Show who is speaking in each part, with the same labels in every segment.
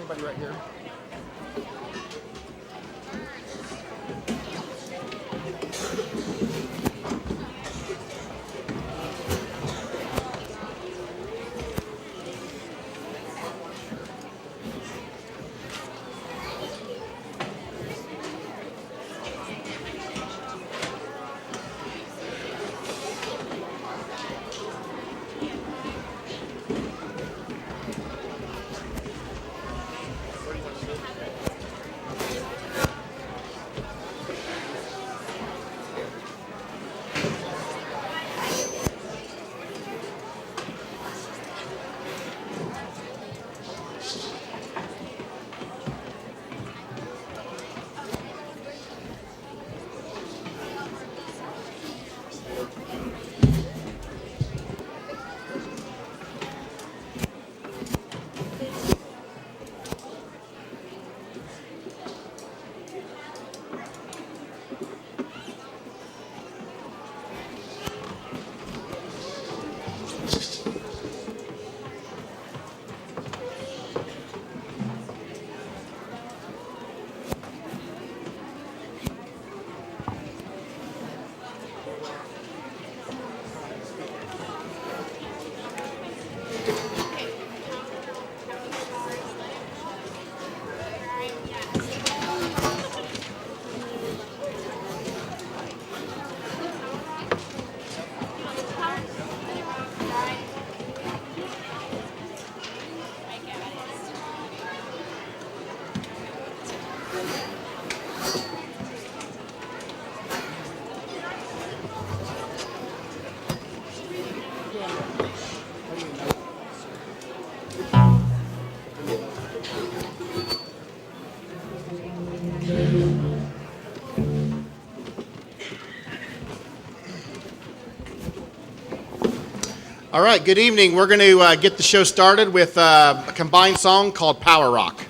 Speaker 1: Anybody right here? All right, good evening. We're going to get the show started with a combined song called Power Rock.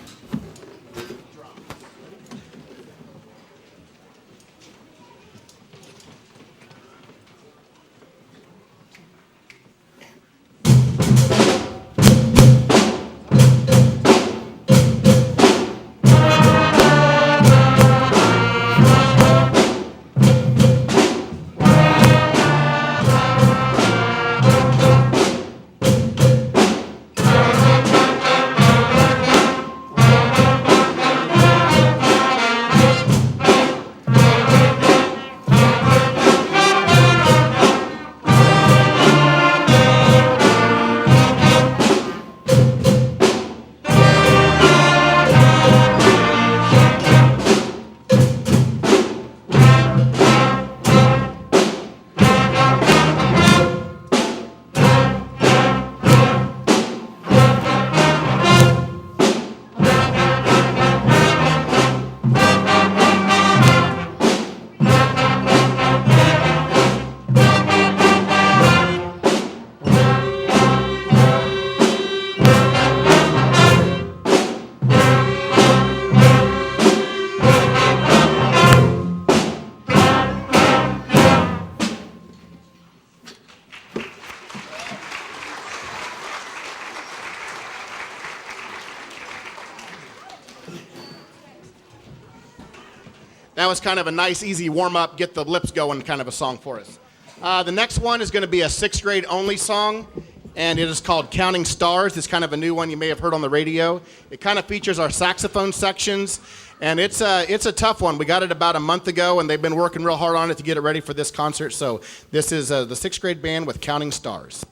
Speaker 1: That was kind of a nice, easy warm-up, get the lips going kind of a song for us. The next one is going to be a sixth grade only song, and it is called Counting Stars. It's kind of a new one you may have heard on the radio. It kind of features our saxophone sections, and it's a tough one. We got it about a month ago, and they've been working real hard on it to get it ready for this concert. So this is the sixth grade band with Counting Stars.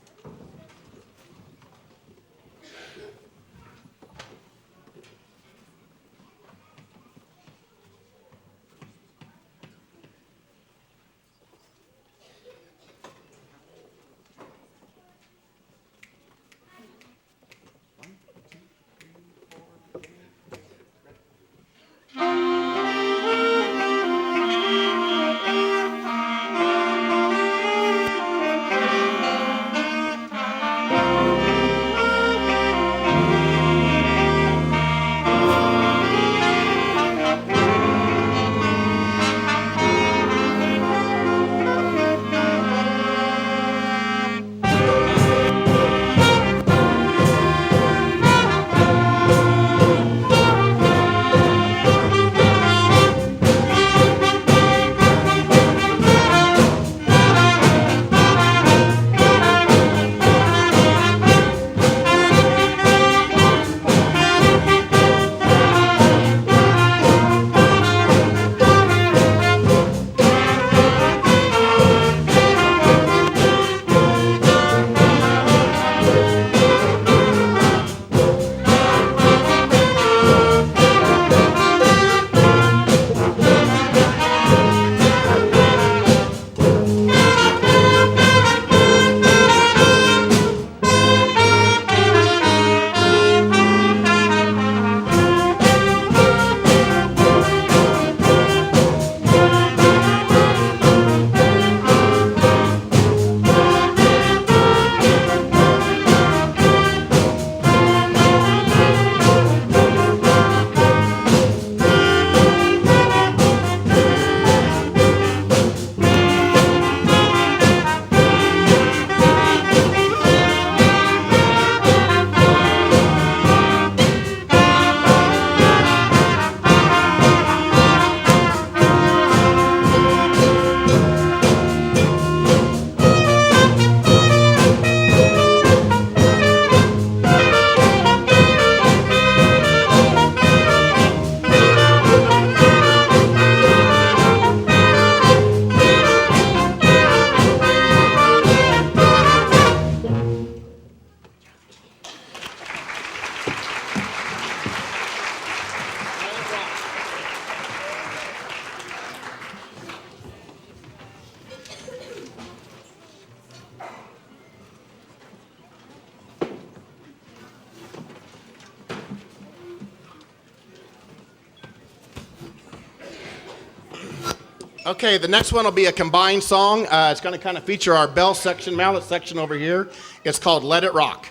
Speaker 1: Okay, the next one will be a combined song. It's going to kind of feature our bell section, mallet section over here. It's called Let It Rock.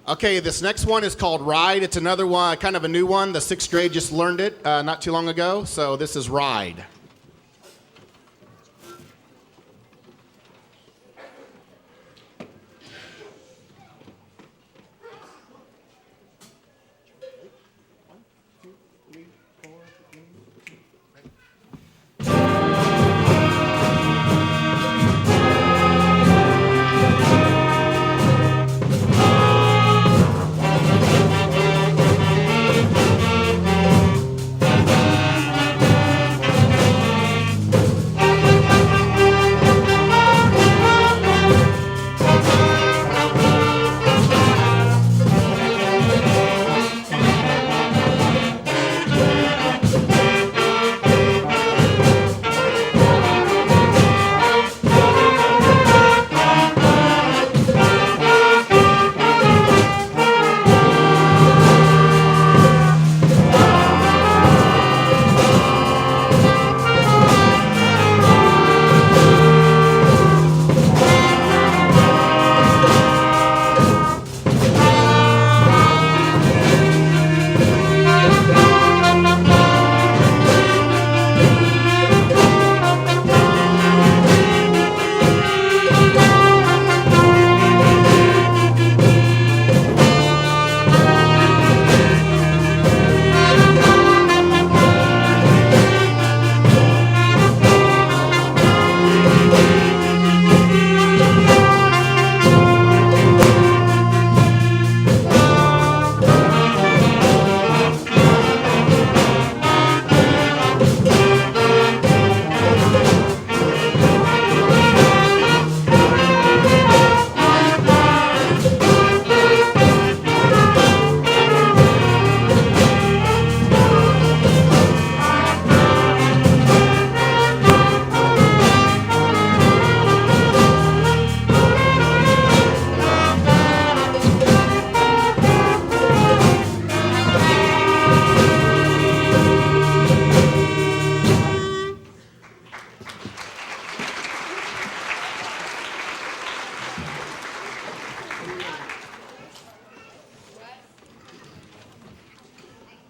Speaker 1: Okay, this next one is called Ride. It's another one, kind of a new one. The sixth grade just learned it not too long ago, so this is Ride.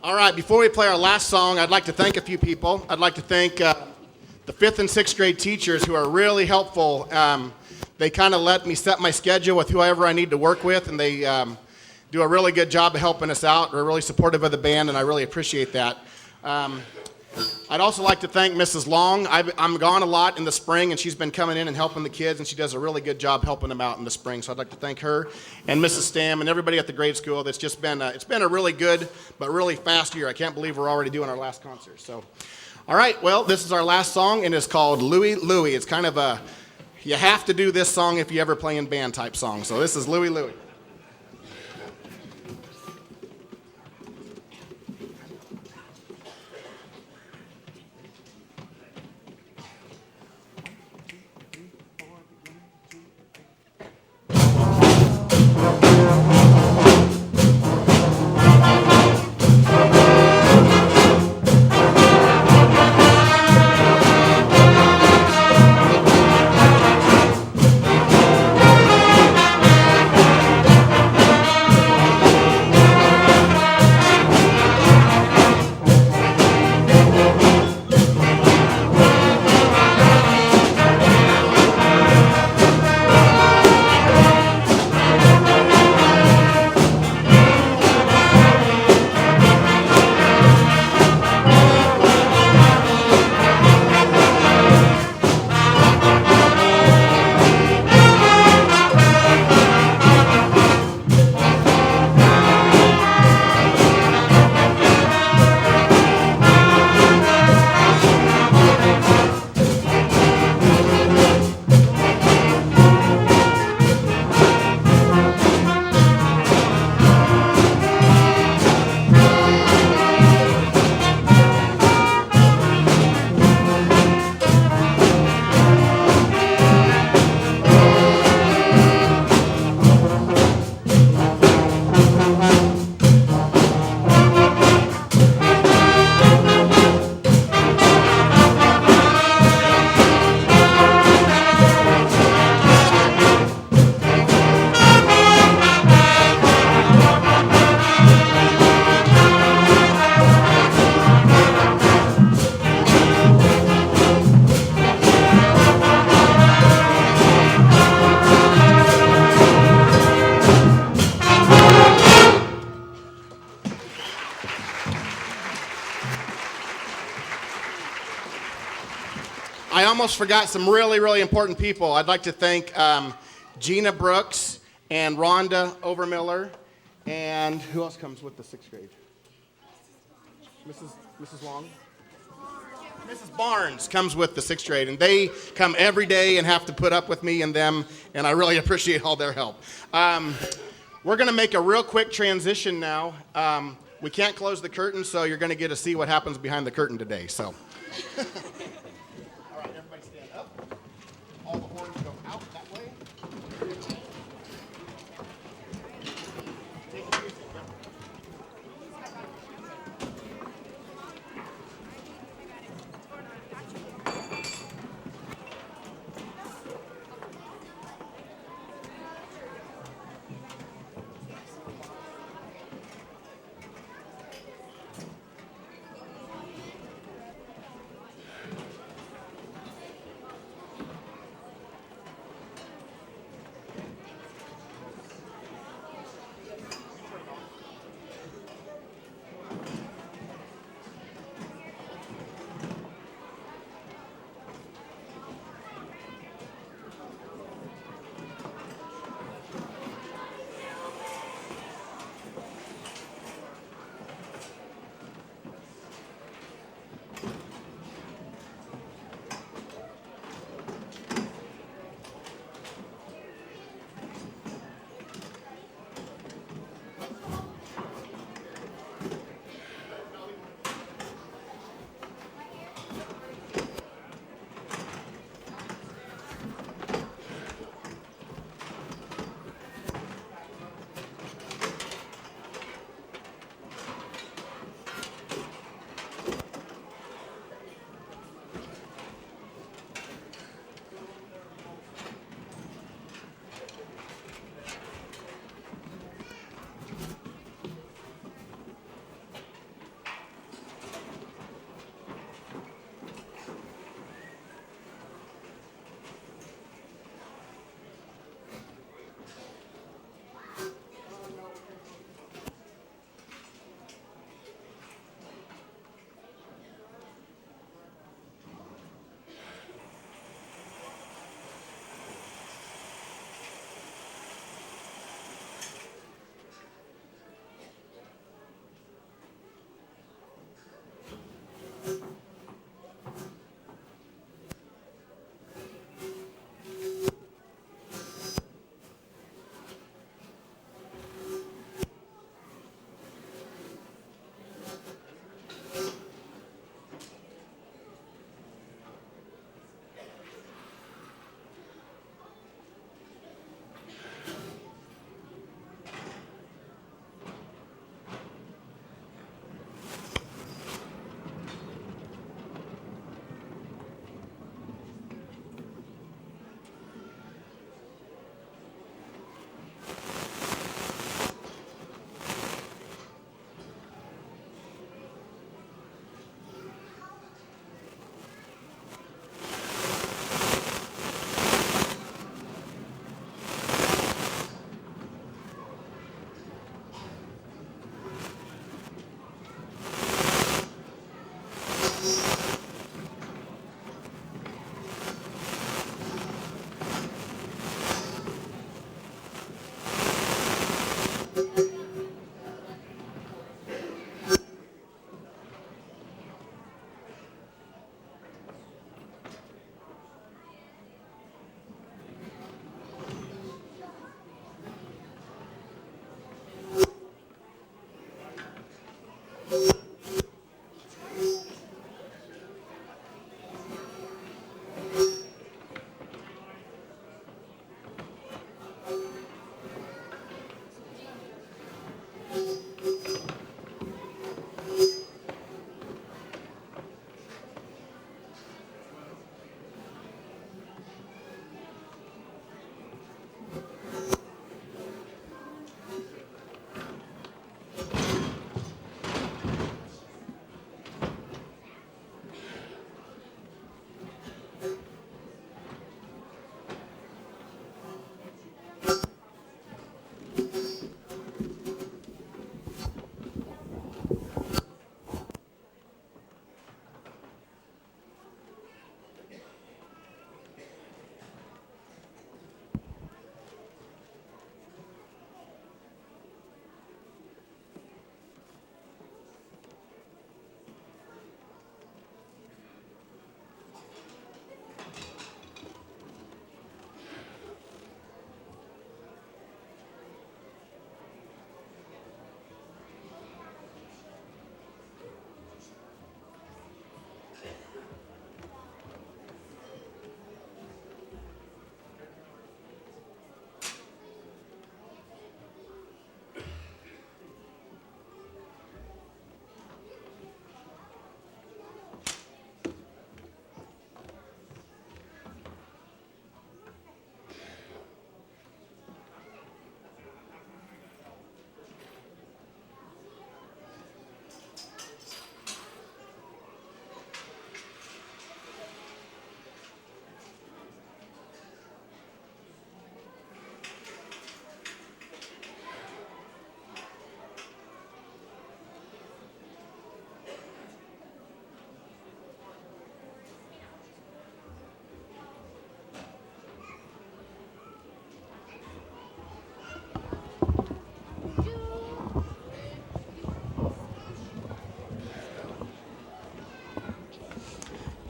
Speaker 1: All right, before we play our last song, I'd like to thank a few people. I'd like to thank the fifth and sixth grade teachers who are really helpful. They kind of let me set my schedule with whoever I need to work with, and do a really good job of helping us out. They're really supportive of the band, and I really appreciate that. I'd also like to thank Mrs. Long. I'm gone a lot in the spring, and she's been coming in and helping the kids, and she does a really good job helping them out in the spring. So I'd like to thank her and Mrs. Stam and everybody at the grade school. That's just been it's been a really good but really fast year. I can't believe we're already doing our last concert. So, all right, well, this is our last song, and it's called Louie Louie. It's kind of a you have to do this song if you ever play in band type song. So this is Louie Louie. I almost forgot some really, really important people. I'd like to thank Gina Brooks and Rhonda Overmiller, and who else comes with the sixth grade? Mrs. Long? Mrs. Barnes comes with the sixth grade, and they come every day and have to put up with me and them, and I really appreciate all their help. We're going to make a real quick transition now. We can't close the curtain, so you're going to get to see what happens behind the curtain today. So. All right, everybody stand up. All the horns go out that way. Take it easy.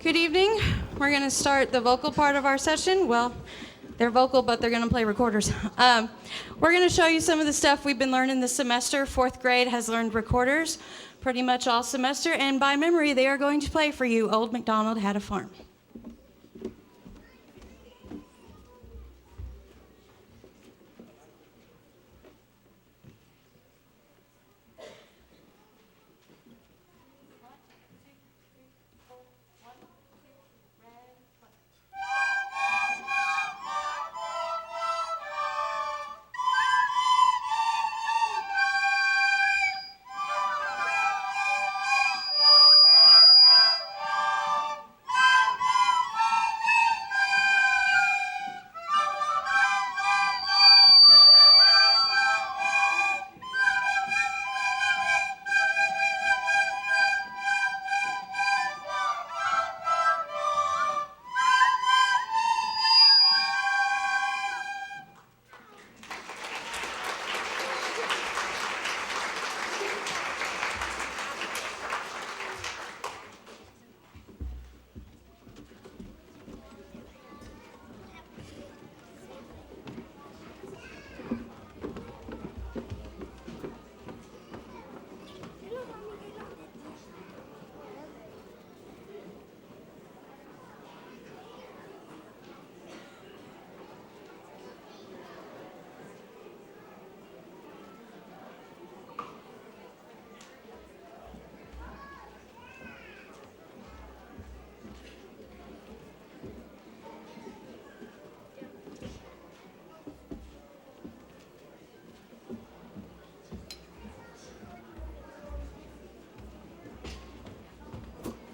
Speaker 2: Good evening. We're going to start the vocal part of our session. Well, they're vocal, but they're going to play recorders. We're going to show you some of the stuff we've been learning this semester. Fourth grade has learned recorders pretty much all semester, and by memory, they are going to play for you Old MacDonald Had a Farm.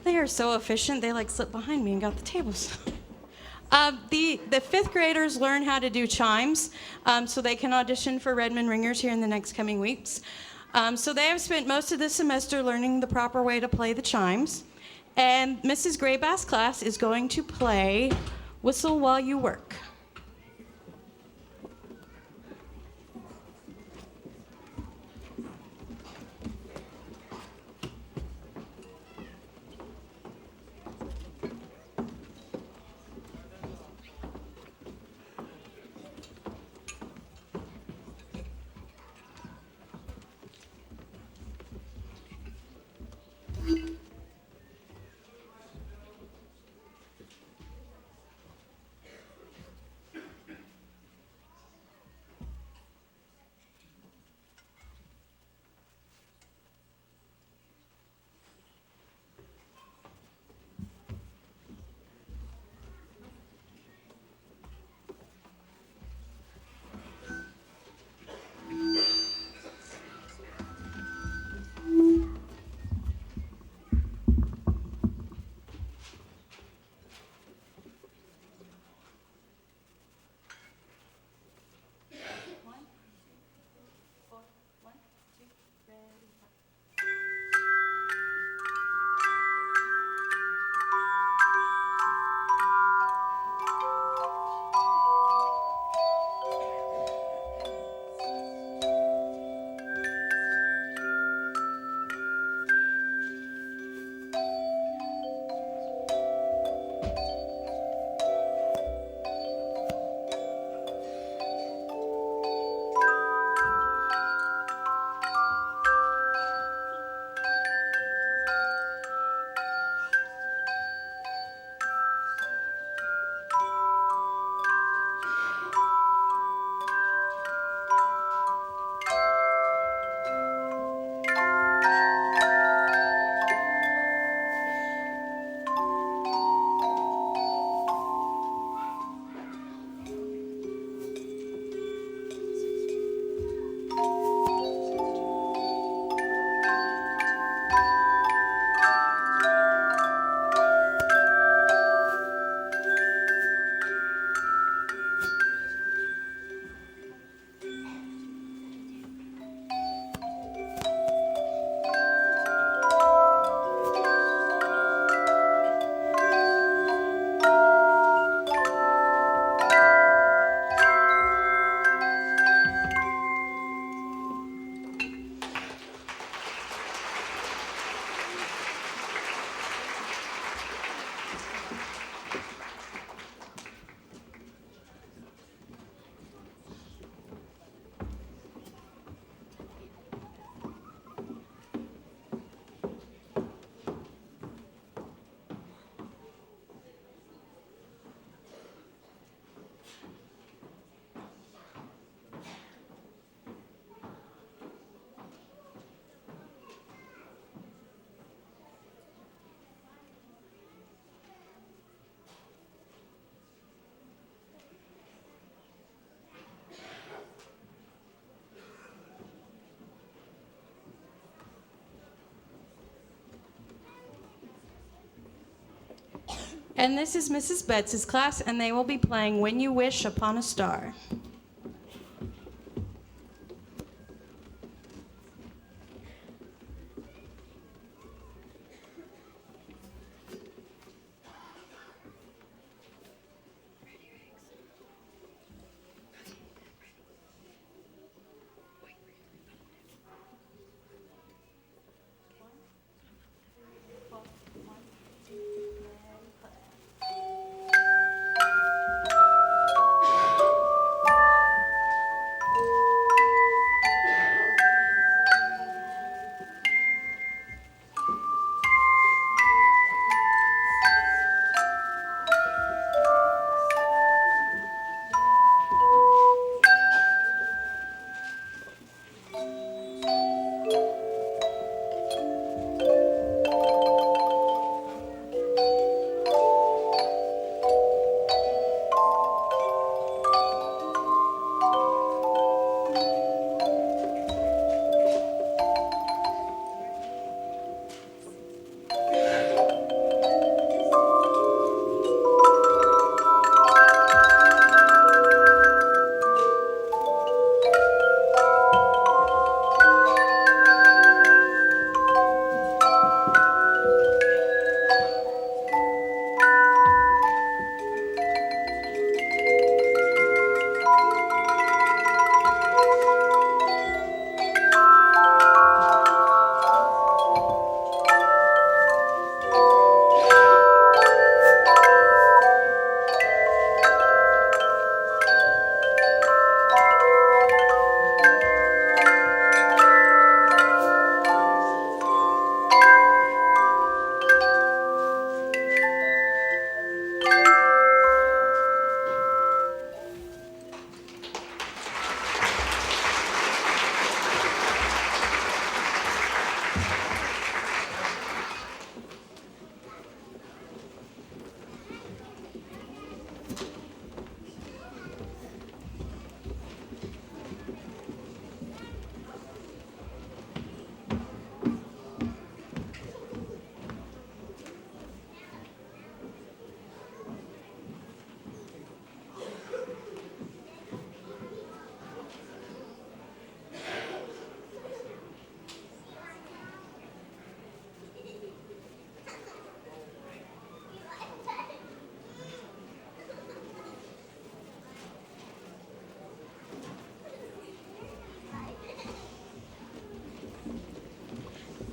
Speaker 2: They are so efficient, they like slipped behind me and got the tables. The fifth graders learn how to do chimes, so they can audition for Redmond Ringers here in the next coming weeks. So they have spent most of this semester learning the proper way to play the chimes. And Mrs. Graybass' class is going to play Whistle While You Work. And this is Mrs. Betts' class, and they will be playing When You Wish Upon a Star.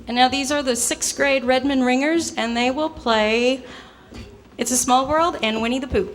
Speaker 2: And now these are the 6th grade Redmond Ringers, and they will play It's a Small World and Winnie the Pooh.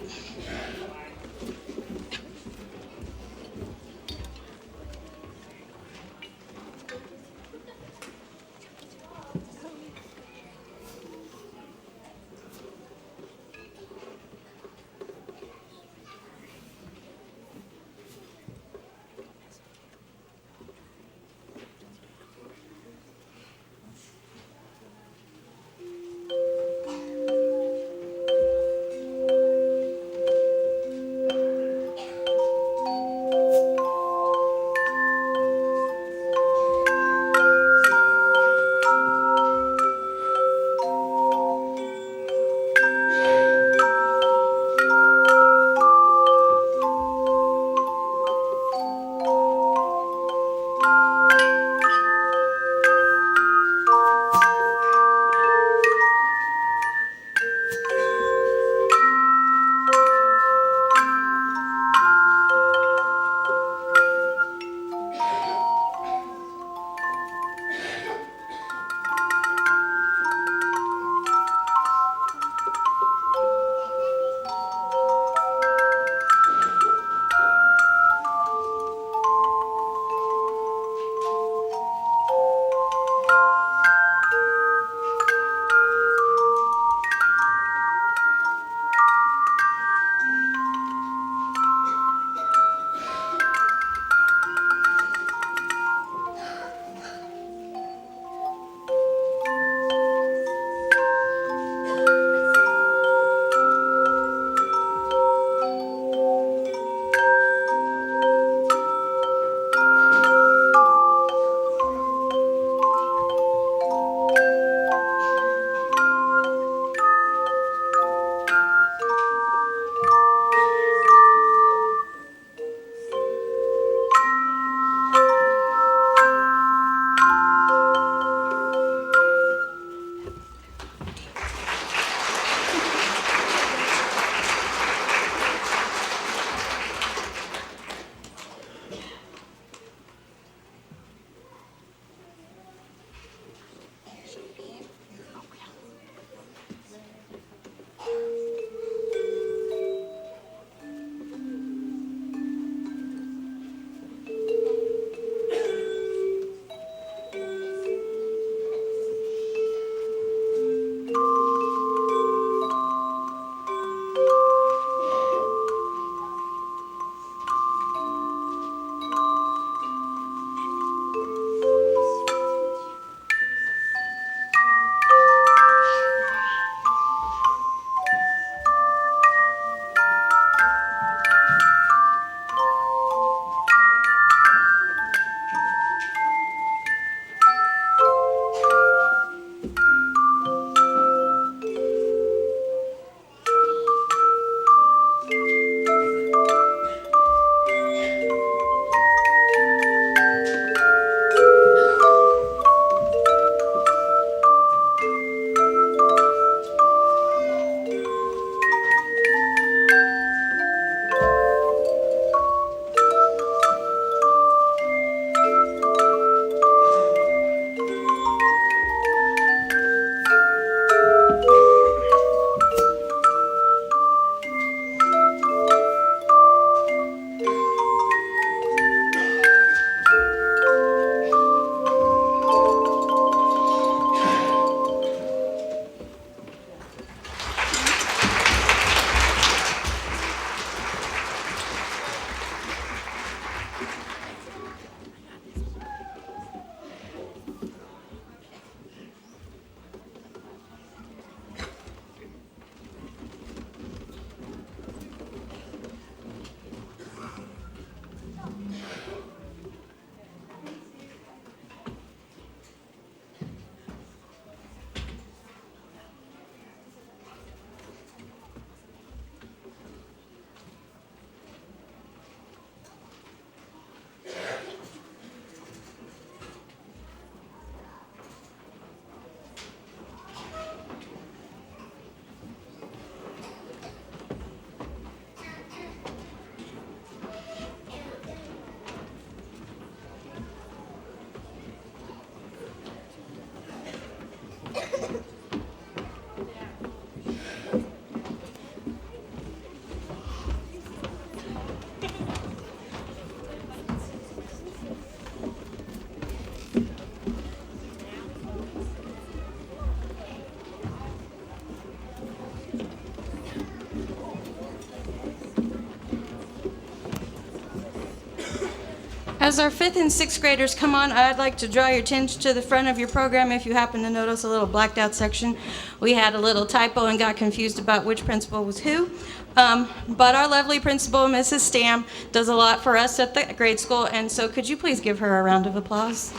Speaker 2: As our 5th and 6th graders come on, I'd like to draw your attention to the front of your program if you happen to notice a little blacked out section. We had a little typo and got confused about which principal was who. But our lovely principal, Mrs. Stam, does a lot for us at the grade school, and so could you please give her a round of applause?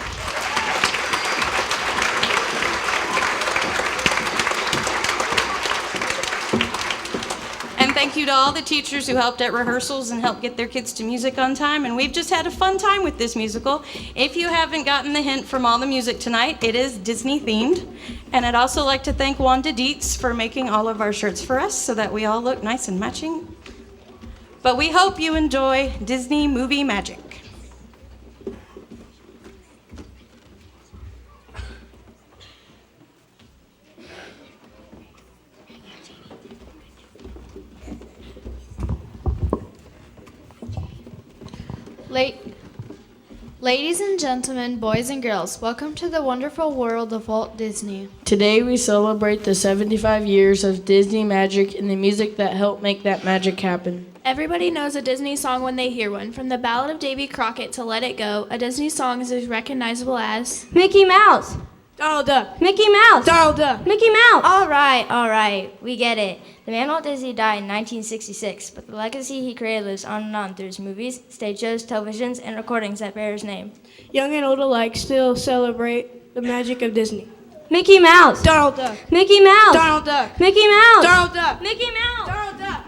Speaker 2: And thank you to all the teachers who helped at rehearsals and helped get their kids to music on time. And we've just had a fun time with this musical. If you haven't gotten the hint from all the music tonight, it is Disney themed. And I'd also like to thank Wanda Dietz for making all of our shirts for us so that we all look nice and matching. But we hope you enjoy Disney Movie Magic.
Speaker 3: Ladies and gentlemen, boys and girls, welcome to the wonderful world of Walt Disney.
Speaker 4: Today we celebrate the 75 years of Disney magic and the music that helped make that magic happen.
Speaker 5: Everybody knows a Disney song when they hear one. From the Ballad of Davy Crockett to Let It Go, a Disney song is as recognizable as
Speaker 6: Mickey Mouse.
Speaker 7: Donald Duck.
Speaker 6: Mickey Mouse.
Speaker 7: Donald Duck.
Speaker 6: Mickey Mouse.
Speaker 8: All right. We get it. The man Walt Disney died in 1966, but the legacy he created lives on and on through his movies, stage shows, televisions, and recordings that bear his name.
Speaker 7: Young and old alike still celebrate the magic of Disney.
Speaker 6: Mickey Mouse.
Speaker 7: Donald Duck.
Speaker 6: Mickey Mouse.
Speaker 7: Donald Duck.
Speaker 6: Mickey Mouse.
Speaker 7: Donald Duck.
Speaker 6: Mickey Mouse.
Speaker 7: Donald Duck.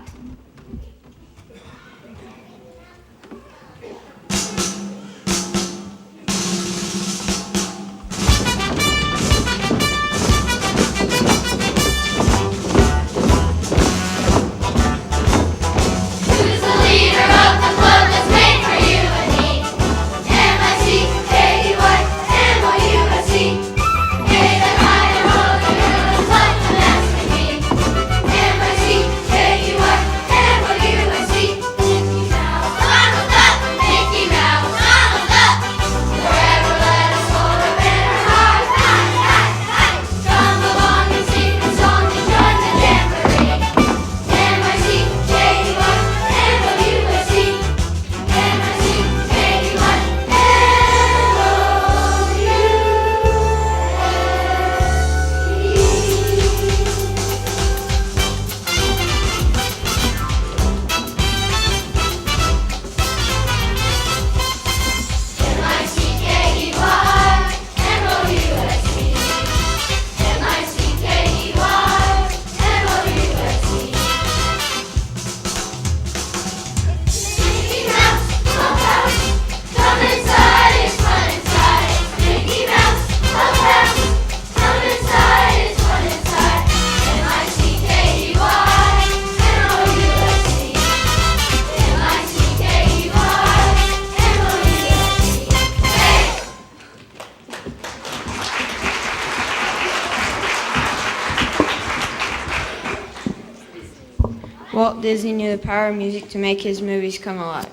Speaker 9: Walt Disney knew the power of music to make his movies come alive.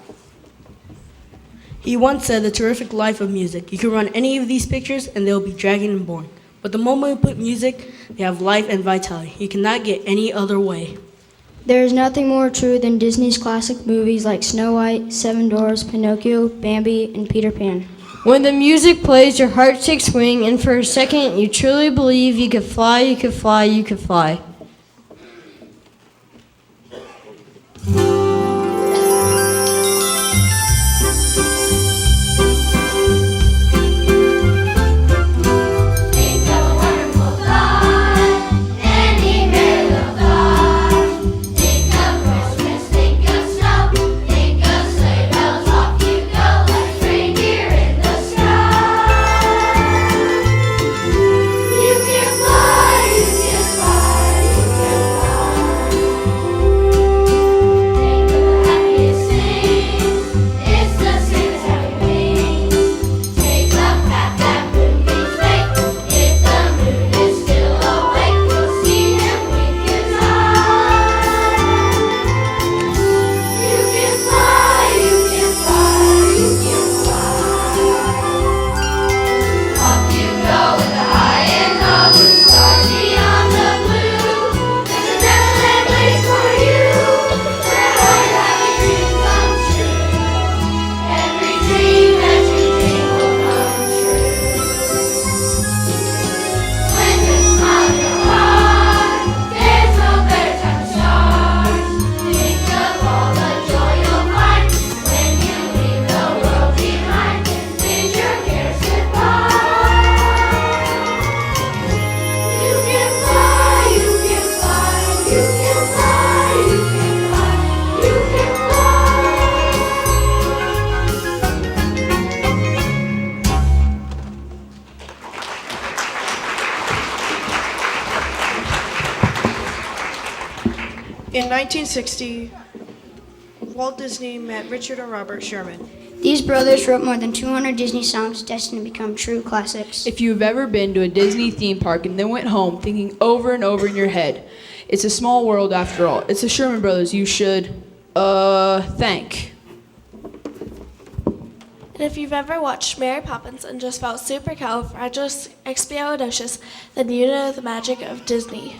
Speaker 10: He once said, "The terrific life of music. You can run any of these pictures and they'll be dragging and boring. But the moment we put music, they have life and vitality. You cannot get any other way."
Speaker 11: There is nothing more true than Disney's classic movies like Snow White, Seven Dwarfs, Pinocchio, Bambi, and Peter Pan.
Speaker 9: When the music plays, your heart takes wing, and for a second you truly believe you could fly, you could fly, you could fly.
Speaker 7: In 1960, Walt Disney met Richard and Robert Sherman.
Speaker 11: These brothers wrote more than 200 Disney songs destined to become true classics.
Speaker 4: If you've ever been to a Disney theme park and then went home thinking over and over in your head, it's a small world after all. It's the Sherman Brothers you should, thank.
Speaker 5: And if you've ever watched Mary Poppins and just felt supercalifragilisticexpialidocious, then you know the magic of Disney.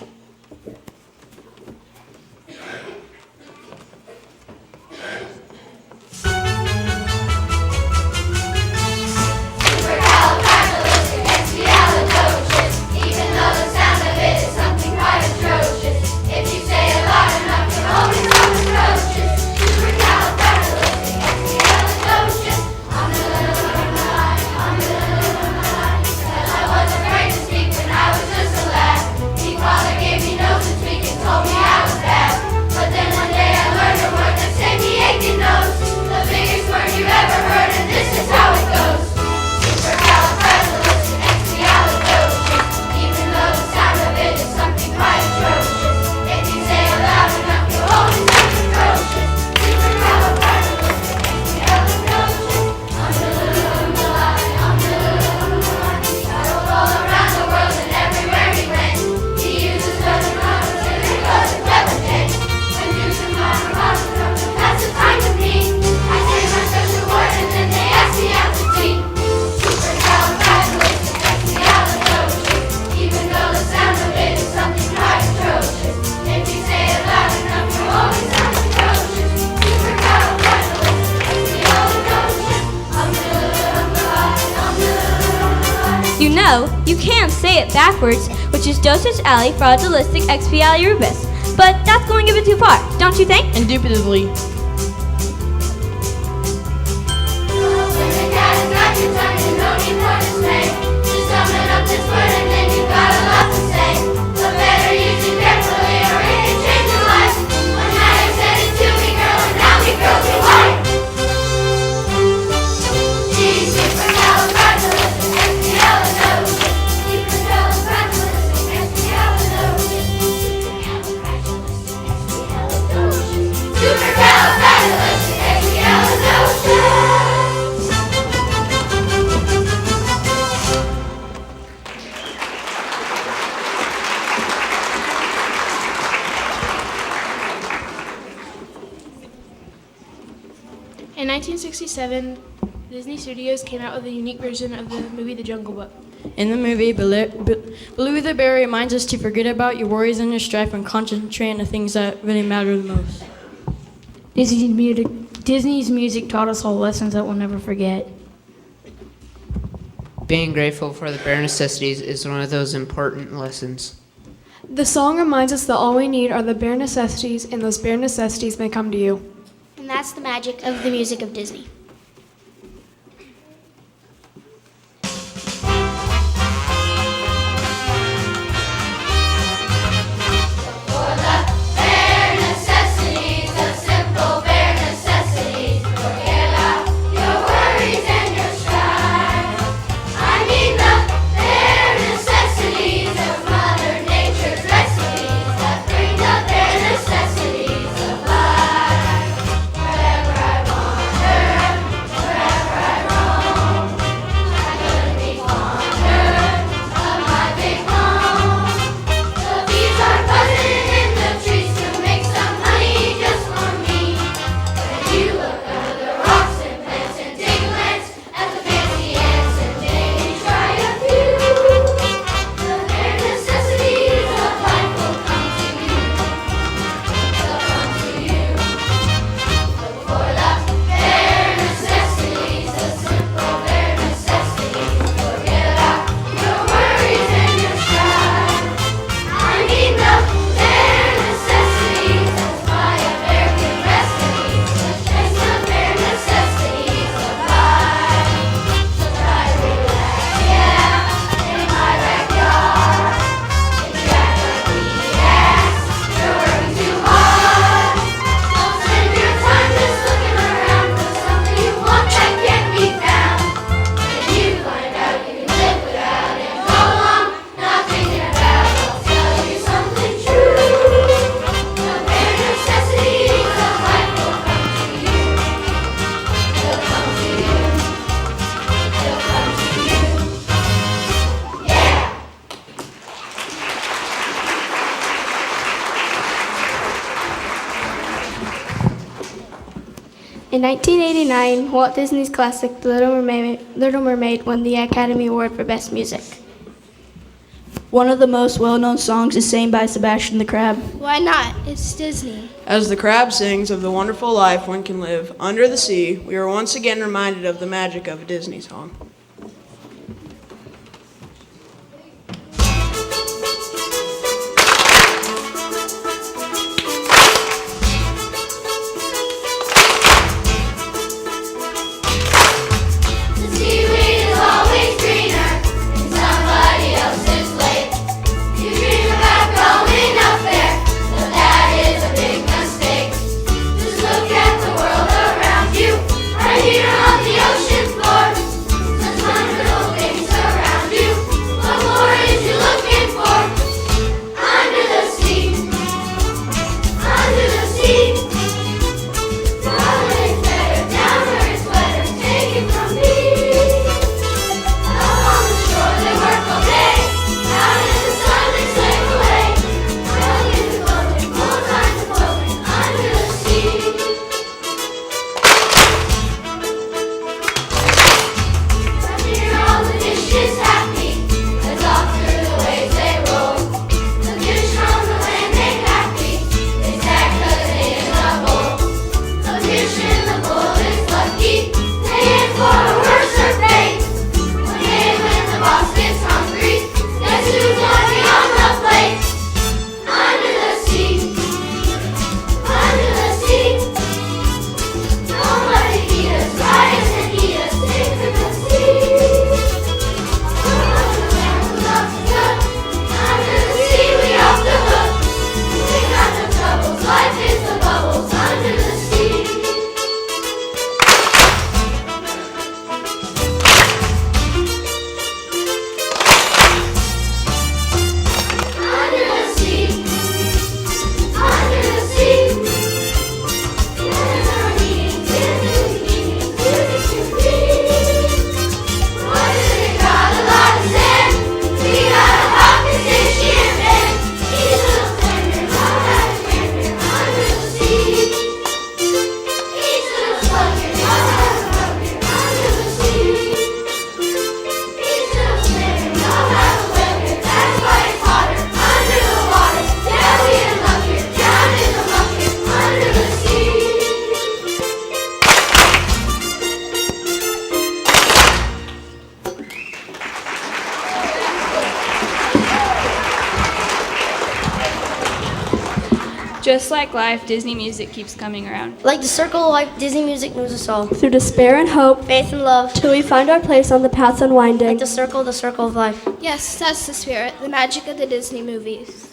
Speaker 6: You know, you can say it backwards, which is dosage alley fragilisticexpialidocious. But that's going a bit too far, don't you think?
Speaker 4: Indubitably.
Speaker 3: In 1967, Disney Studios came out with a unique version of the movie The Jungle Book.
Speaker 9: In the movie, Baloo the Bear reminds us to forget about your worries and your strife and concentrate on the things that really matter the most.
Speaker 11: Disney's music taught us all lessons that we'll never forget.
Speaker 12: Being grateful for the bare necessities is one of those important lessons.
Speaker 3: The song reminds us that all we need are the bare necessities, and those bare necessities may come to you.
Speaker 11: And that's the magic of the music of Disney.
Speaker 13: Wherever I wander,
Speaker 3: In 1989, Walt Disney's classic The Little Mermaid won the Academy Award for Best Music.
Speaker 9: One of the most well-known songs is sang by Sebastian the Crab.
Speaker 3: Why not? It's Disney.
Speaker 4: As the crab sings of the wonderful life one can live under the sea, we are once again reminded of the magic of a Disney song.
Speaker 13: Here on the ocean floor, such wonderful things around you.
Speaker 5: Just like life, Disney music keeps coming around.
Speaker 11: Like the circle of life, Disney music moves us all.
Speaker 14: Through despair and hope,
Speaker 11: faith and love,
Speaker 14: till we find our place on the path unwinding.
Speaker 11: Like the circle of life.
Speaker 3: Yes, that's the spirit, the magic of the Disney movies.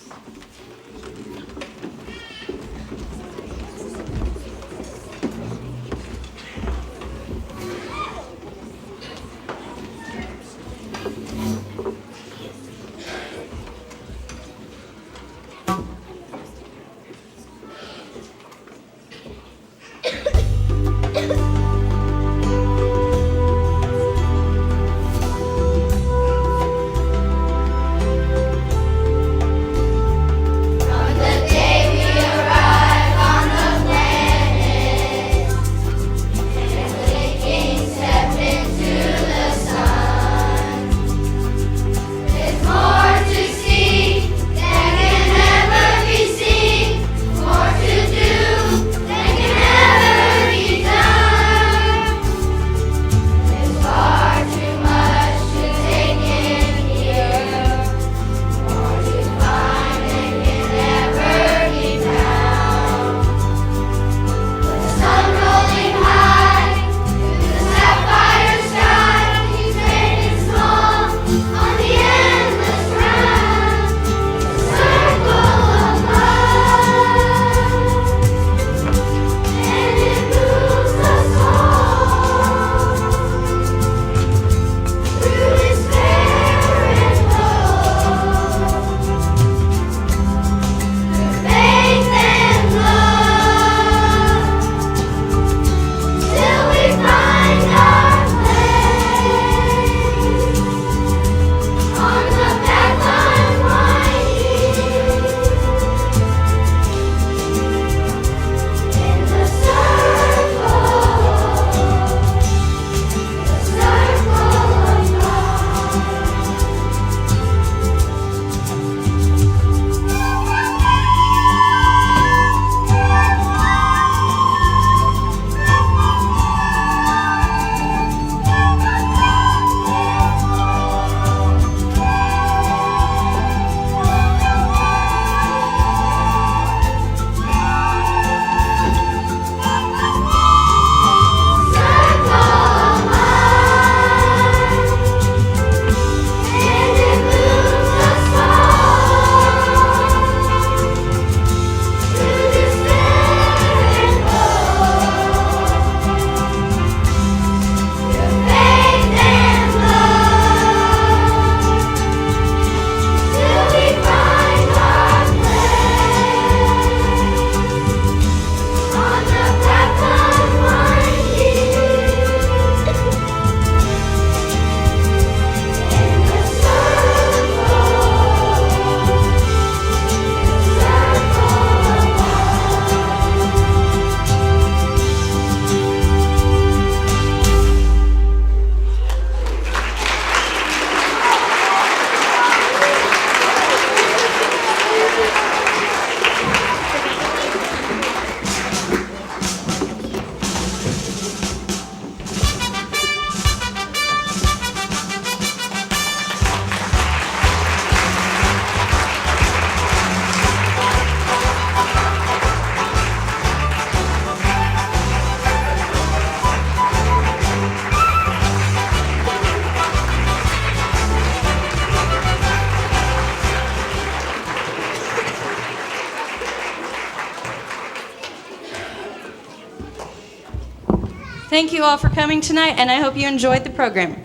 Speaker 2: Thank you all for coming tonight, and I hope you enjoyed the program.